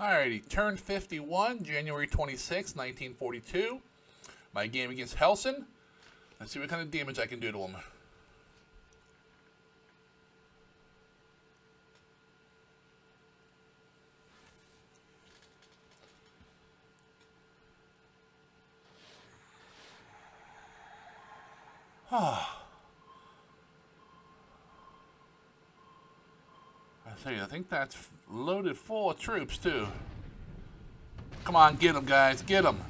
Alrighty, turn 51, January 26, 1942. My game against Hellsen. Let's see what kind of damage I can do to him. I think that's loaded full of troops, too. Come on, get them, guys. Get them.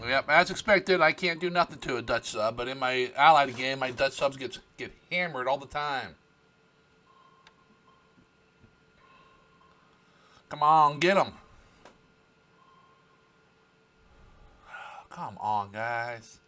Yep, as expected, I can't do nothing to a Dutch sub, but in my allied game, my Dutch subs get hammered all the time. Come on, get them. Come on, guys.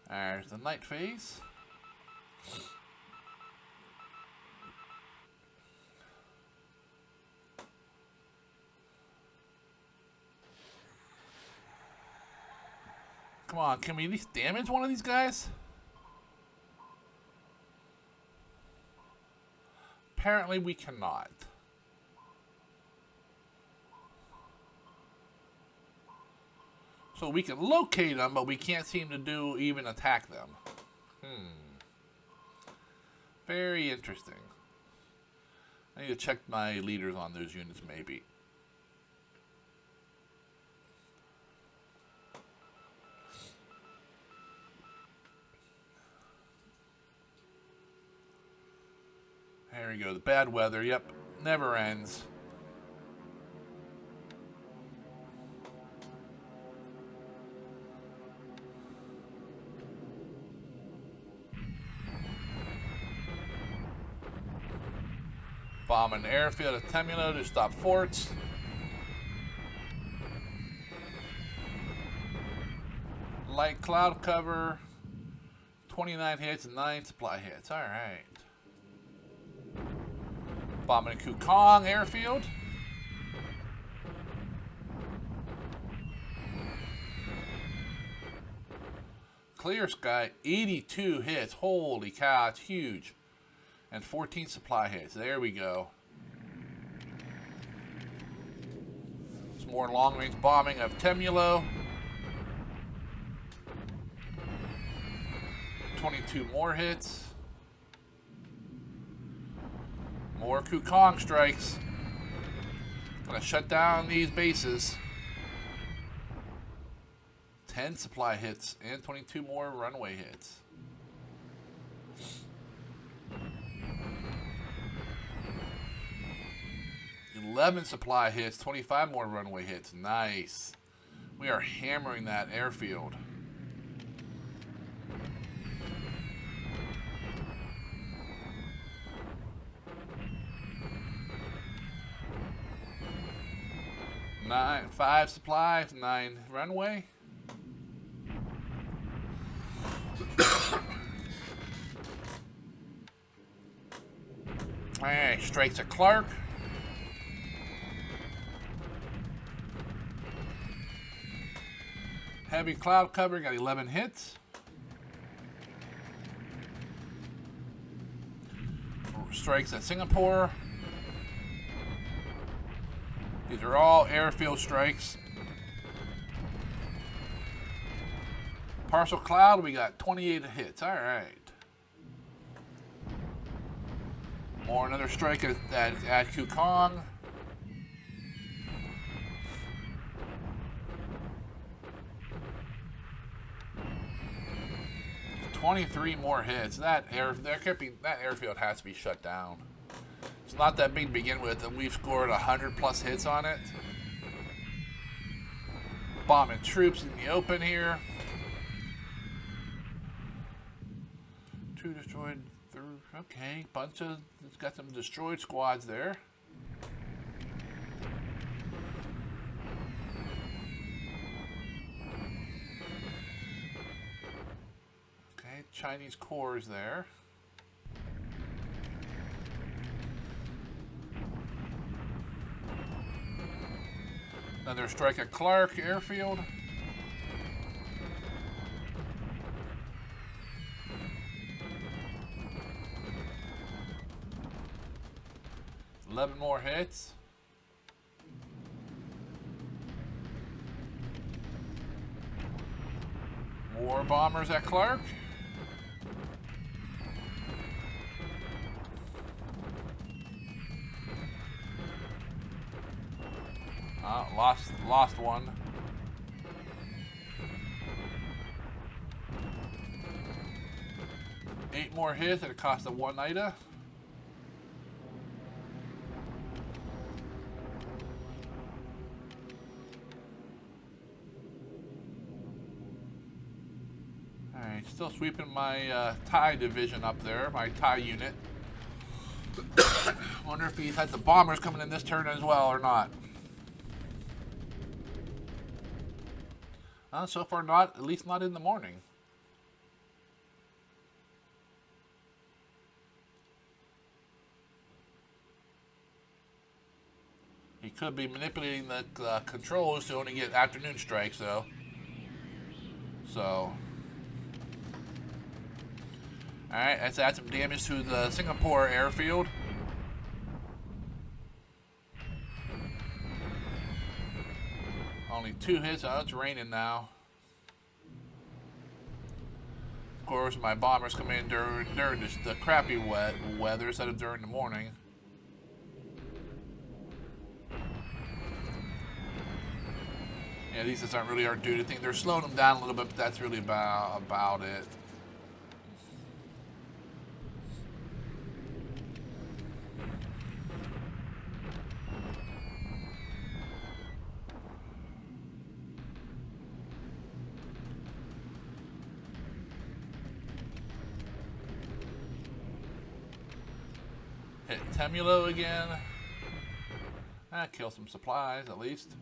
There's the night phase. Come on, can we at least damage one of these guys? Apparently we cannot. So we can locate them, but we can't seem to even attack them. Very interesting. I need to check my leaders on those units, maybe. There we go. The bad weather. Yep. Never ends. Bomb an airfield at Temulo to stop forts. Light cloud cover. 29 hits and 9 supply hits. Alright. Bombing Kukong airfield. Clear sky, 82 hits. Holy cow, it's huge. And 14 supply hits. There we go. Some more long-range bombing of Temulo. 22 more hits. More Kukong strikes. Gonna shut down these bases. 10 supply hits and 22 more runway hits. $11 supply hits, 25 more runway hits. Nice. We are hammering that airfield. Five supplies, 9 runway. Alright, strikes at Clark. Heavy cloud cover, got 11 hits. Strikes at Singapore. These are all airfield strikes. Partial cloud, we got 28 hits. Alright. Another strike at Kukong. $23 more hits. That airfield has to be shut down. It's not that big to begin with, and we've scored 100+ hits on it. Bombing troops in the open here. 2 destroyed. Okay, it's got some destroyed squads there. Chinese cores there. Another strike at Clark Airfield. $11 more hits. More bombers at Clark. Lost one. Eight more hits at a cost of 1 IDA. Alright, still sweeping my TIE division up there, my TIE unit. Wonder if he's had the bombers coming in this turn as well or not. So far not, at least not in the morning. He could be manipulating the controls to only get afternoon strikes though. So. Alright, let's add some damage to the Singapore airfield. Only 2 hits. Oh, it's raining now. Of course, my bombers come in during the crappy weather instead of during the morning. Yeah, these just aren't really our duty thing. They're slowing them down a little bit, but that's really about it. Hit Temulo again. Kill some supplies at least.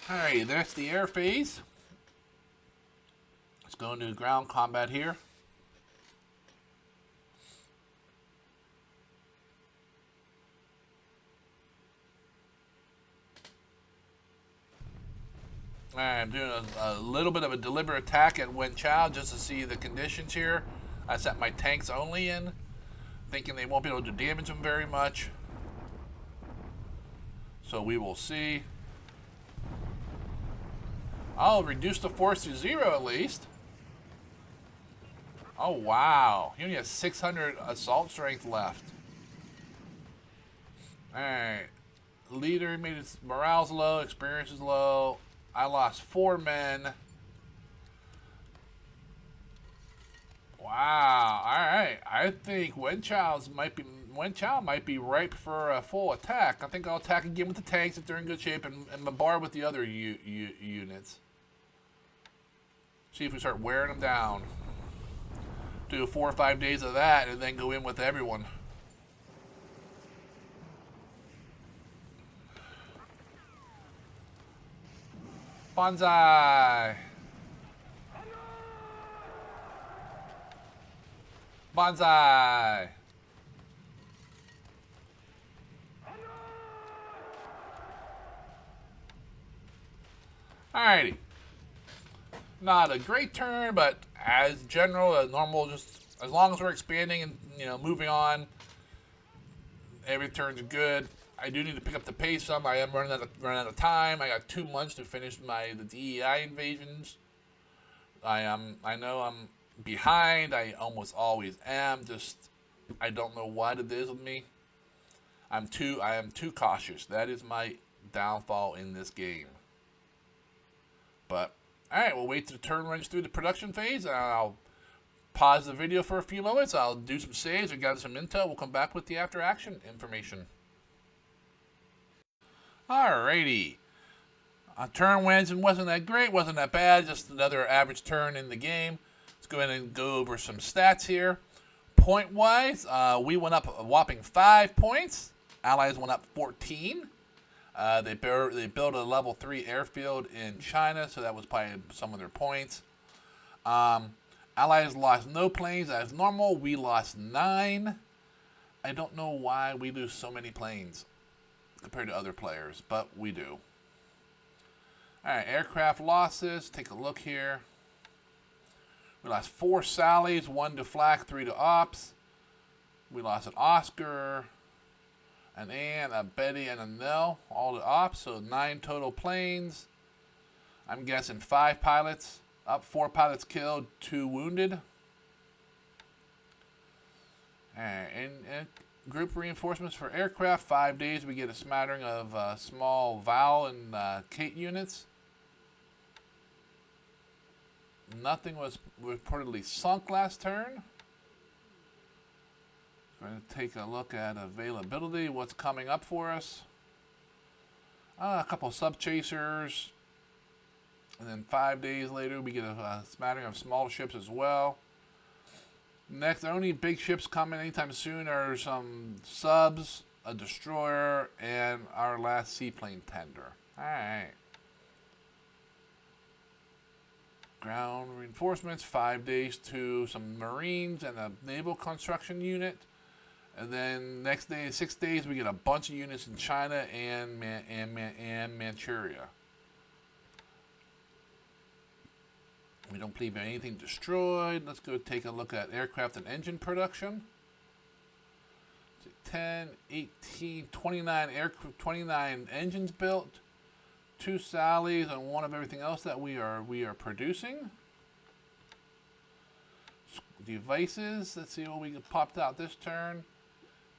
Alright, there's the air phase. Let's go into ground combat here. I'm doing a little bit of a deliberate attack at Wen Chao just to see the conditions here. I set my tanks only in, thinking they won't be able to damage them very much. So we will see. I'll reduce the force to 0 at least. Oh wow, he only has 600 assault strength left. Alright, leader made his morale's low, experience is low. I lost 4 men. Wow. All right. I think Wen Chao might be ripe for a full attack. I think I'll attack again with the tanks if they're in good shape and bombard with the other units. See if we start wearing them down. Do 4 or 5 days of that and then go in with everyone. Bonsai! Bonsai! Alrighty. Not a great turn, but as general, as normal, just as long as we're expanding and, you know, moving on, every turn's good. I do need to pick up the pace some. I am running out of time. I got 2 months to finish the DEI invasions. I know I'm behind. I almost always am. Just I don't know what it is with me. I am too cautious. That is my downfall in this game. But all right, we'll wait till the turn runs through the production phase, and I'll pause the video for a few moments. I'll do some saves and gather some intel. We'll come back with the after action information. Alrighty. Turn wins wasn't that great, wasn't that bad, just another average turn in the game. Let's go ahead and go over some stats here. Point-wise, we went up a whopping 5 points. Allies went up 14. They built a level 3 airfield in China, so that was probably some of their points. Allies lost no planes as normal. We lost 9. I don't know why we lose so many planes compared to other players, but we do. Alright, aircraft losses. Take a look here. We lost 4 Sallies, 1 to Flak, 3 to Ops. We lost an Oscar, an Ann, a Betty, and a Nell, all to Ops, so 9 total planes. I'm guessing 5 pilots. Up 4 pilots killed, 2 wounded. Alright, and group reinforcements for aircraft. 5 days we get a smattering of small Val and Kate units. Nothing was reportedly sunk last turn. Going to take a look at availability, what's coming up for us. A couple of sub-chasers. And then 5 days later, we get a smattering of small ships as well. Next, the only big ships coming anytime soon are some subs, a destroyer, and our last seaplane tender. Alright. Ground reinforcements, 5 days to some Marines and a naval construction unit. And then next day, 6 days, we get a bunch of units in China and Manchuria. We don't believe anything destroyed. Let's go take a look at aircraft and engine production. 10, 18, 29 engines built. 2 Sallies and 1 of everything else that we are producing. Devices. Let's see what we popped out this turn.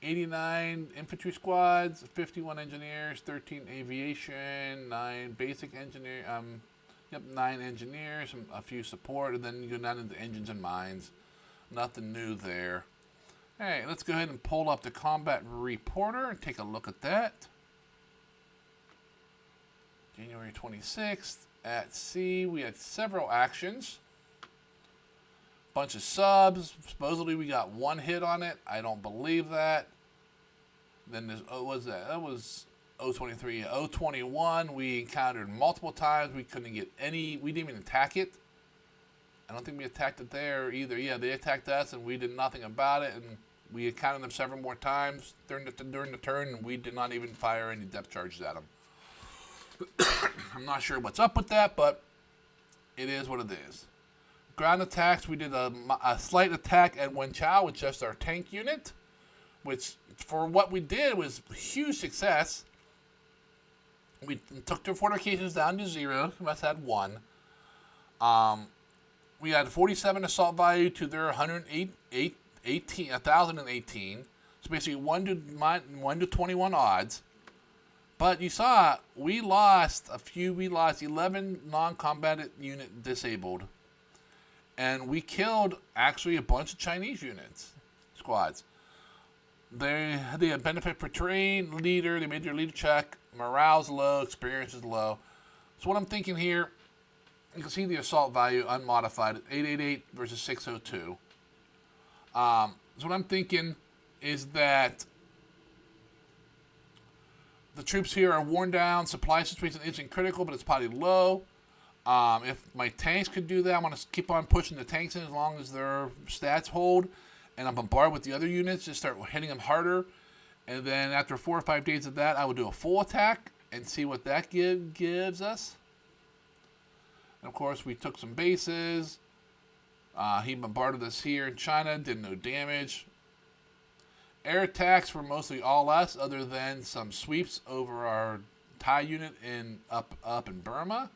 89 infantry squads, 51 engineers, 13 aviation, 9 basic engineer. 9 engineers, a few support, and then you go down into engines and mines. Nothing new there. Hey, let's go ahead and pull up the combat reporter and take a look at that. January 26th, at sea, we had several actions. Bunch of subs. Supposedly we got 1 hit on it. I don't believe that. Then there's, what was that? That was 023. 021 we encountered multiple times. We couldn't get any. We didn't even attack it. I don't think we attacked it there either. Yeah, they attacked us and we did nothing about it. And we encountered them several more times during the turn, and we did not even fire any depth charges at them. I'm not sure what's up with that, but it is what it is. Ground attacks, we did a slight attack at Wenchao with just our tank unit, which for what we did was a huge success. We took their fortifications down to 0. We must have had 1. We had 47 assault value to their 1,018. So basically 1 to 21 odds. But you saw we lost a few. We lost 11 non-combatant unit disabled. And we killed actually a bunch of Chinese squads. They had benefit per terrain, leader. They made their leader check. Morale's low, experience is low. So what I'm thinking here, you can see the assault value unmodified, 888 versus 602. So what I'm thinking is that the troops here are worn down. Supply situation isn't critical, but it's probably low. If my tanks could do that, I want to keep on pushing the tanks in as long as their stats hold. And I'm bombarded with the other units, just start hitting them harder. And then after 4 or 5 days of that, I would do a full attack and see what that gives us. And of course, we took some bases. He bombarded us here in China, did no damage. Air attacks were mostly all us, other than some sweeps over our Thai unit up in Burma.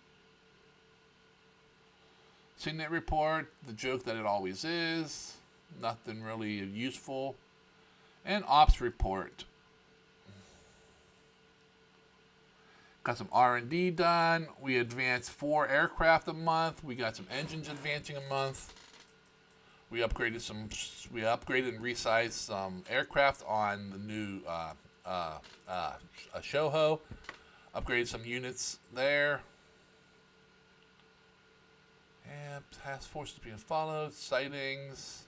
Signet report, the joke that it always is. Nothing really useful. And ops report. Got some R&D done. We advanced 4 aircraft a month. We got some engines advancing a month. We upgraded and resized some aircraft on the new Shoho. Upgraded some units there. And task forces being followed. Sightings.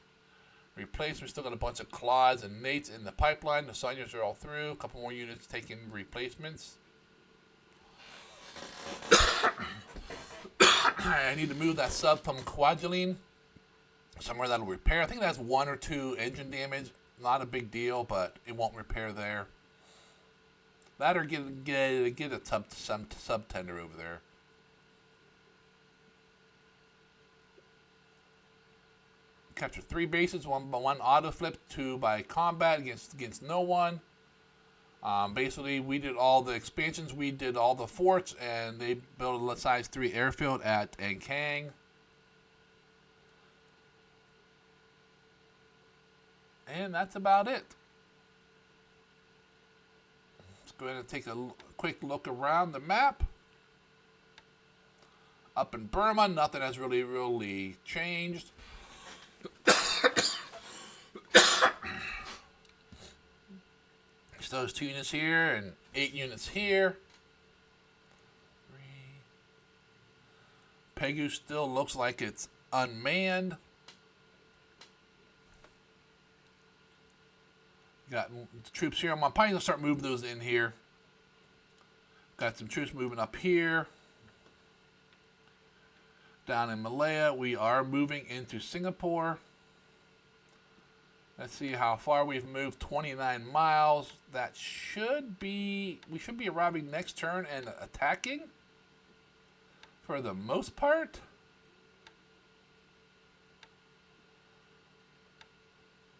Replacement, still got a bunch of Claws and Nates in the pipeline. The Sonyas are all through. A couple more units taking replacements. I need to move that sub from Quadraline somewhere that'll repair. I think that's 1 or 2 engine damage. Not a big deal, but it won't repair there. That or get a sub tender over there. Capture 3 bases, one auto flip, 2 by combat against no one. Basically, we did all the expansions, we did all the forts, and they built a size 3 airfield at Ankang. And that's about it. Let's go ahead and take a quick look around the map. Up in Burma, nothing has really changed. Just those 2 units here and 8 units here. 3. Pegu still looks like it's unmanned. Got troops here. I'm probably going to start moving those in here. Got some troops moving up here. Down in Malaya, we are moving into Singapore. Let's see how far we've moved. 29 miles. That should be... We should be arriving next turn and attacking. For the most part.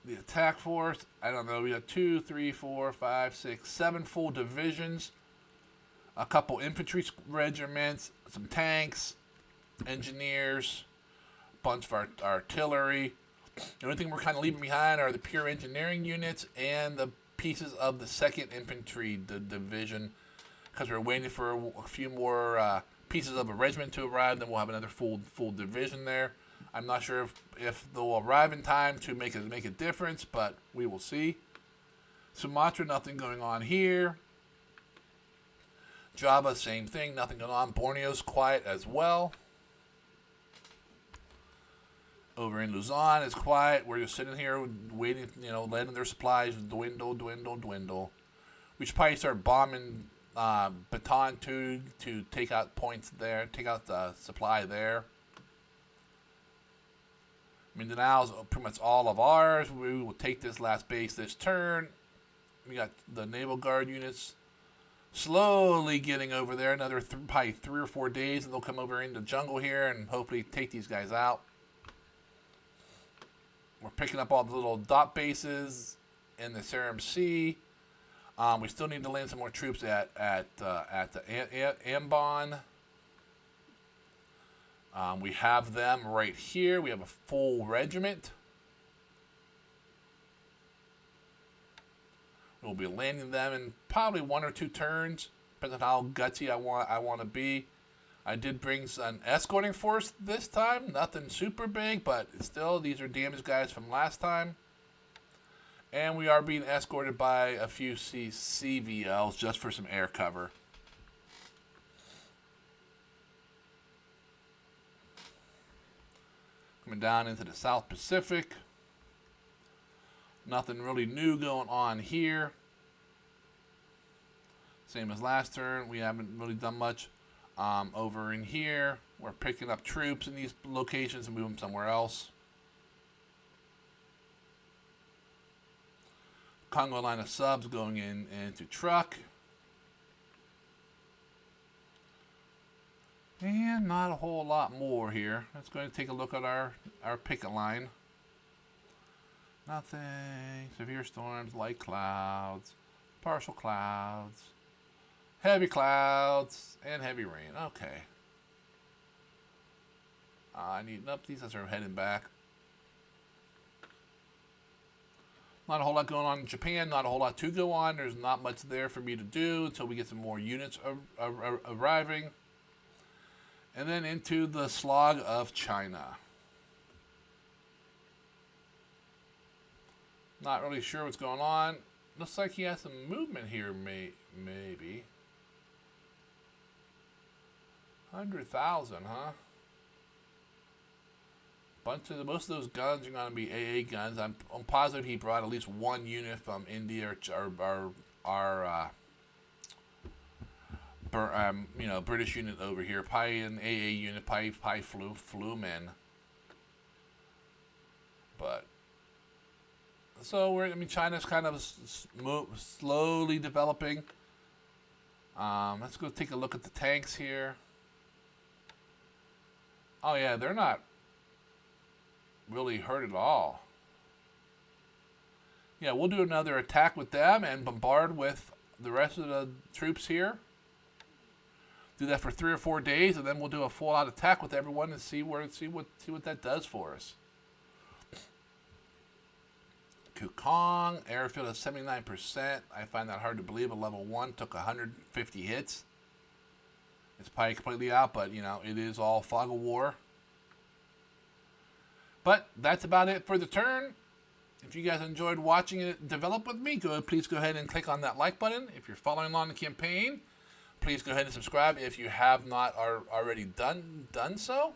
The attack force, I don't know, we got 2, 3, 4, 5, 6, 7 full divisions, a couple infantry regiments, some tanks, engineers, a bunch of artillery. The only thing we're kind of leaving behind are the pure engineering units and the pieces of the 2nd Infantry division, because we're waiting for a few more pieces of a regiment to arrive, then we'll have another full division there. I'm not sure if they'll arrive in time to make a difference, but we will see. Sumatra, nothing going on here. Java, same thing, nothing going on. Borneo's quiet as well. Over in Luzon, it's quiet. We're just sitting here waiting, letting their supplies dwindle. We should probably start bombing Baton to take out points there, take out the supply there. Mindanao is pretty much all of ours. We will take this last base this turn. We got the Naval Guard units slowly getting over there. Another probably 3 or 4 days, and they'll come over into the jungle here and hopefully take these guys out. We're picking up all the little dot bases in the Seram Sea. We still need to land some more troops at the Ambon. We have them right here. We have a full regiment. We'll be landing them in probably 1 or 2 turns, depending on how gutsy I want to be. I did bring an escorting force this time. Nothing super big, but still, these are damaged guys from last time. And we are being escorted by a few CVLs just for some air cover. Coming down into the South Pacific. Nothing really new going on here. Same as last turn. We haven't really done much. Over in here, we're picking up troops in these locations and moving them somewhere else. Congo line of subs going into truck. And not a whole lot more here. Let's go ahead and take a look at our picket line. Nothing. Severe storms, light clouds, partial clouds, heavy clouds, and heavy rain. Okay. I need up. These guys are heading back. Not a whole lot going on in Japan. Not a whole lot to go on. There's not much there for me to do until we get some more units arriving. And then into the slog of China. Not really sure what's going on. Looks like he has some movement here, maybe. 100,000, huh? most of those guns are going to be AA guns. I'm positive he brought at least one unit from India or British unit over here. Probably an AA unit. Probably flew them in. But so China's kind of slowly developing. Let's go take a look at the tanks here. Oh yeah, they're not really hurt at all. Yeah, we'll do another attack with them and bombard with the rest of the troops here. Do that for 3 or 4 days, and then we'll do a full-out attack with everyone and see what that does for us. Kukong, airfield is 79%. I find that hard to believe. A level 1 took 150 hits. It's probably completely out, but, it is all fog of war. But that's about it for the turn. If you guys enjoyed watching it develop with me, please go ahead and click on that like button. If you're following along the campaign, please go ahead and subscribe if you have not already done so.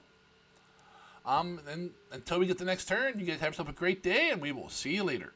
And until we get the next turn, you guys have yourself a great day, and we will see you later.